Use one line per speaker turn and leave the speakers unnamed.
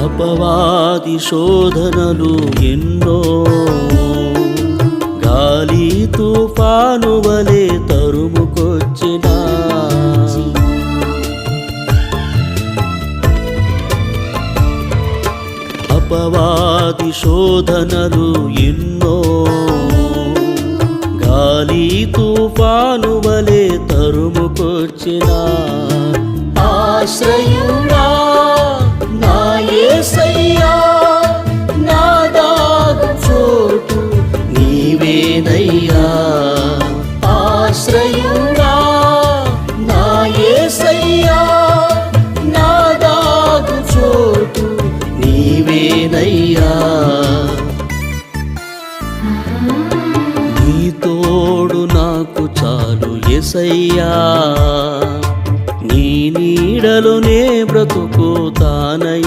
అపవాది శోధనలు ఎన్నో గాలి తుఫాను వలె తరుముకొచ్చినా అపవాది శోధనలు ఎన్నో గాలి తుఫాను వలె తరుముకొచ్చినా ఆశ్రయుడా నా యేసయ్యా నా దాగు చోటు నీవేనయ్యా ఆశ్రయుడా నా యేసయ్యా నా దాగు చోటు నీవేనయ్యా నీ తోడు నాకు చాలు యేసయ్యా నీ నీడలోనే బ్రతుకుతానయ్యా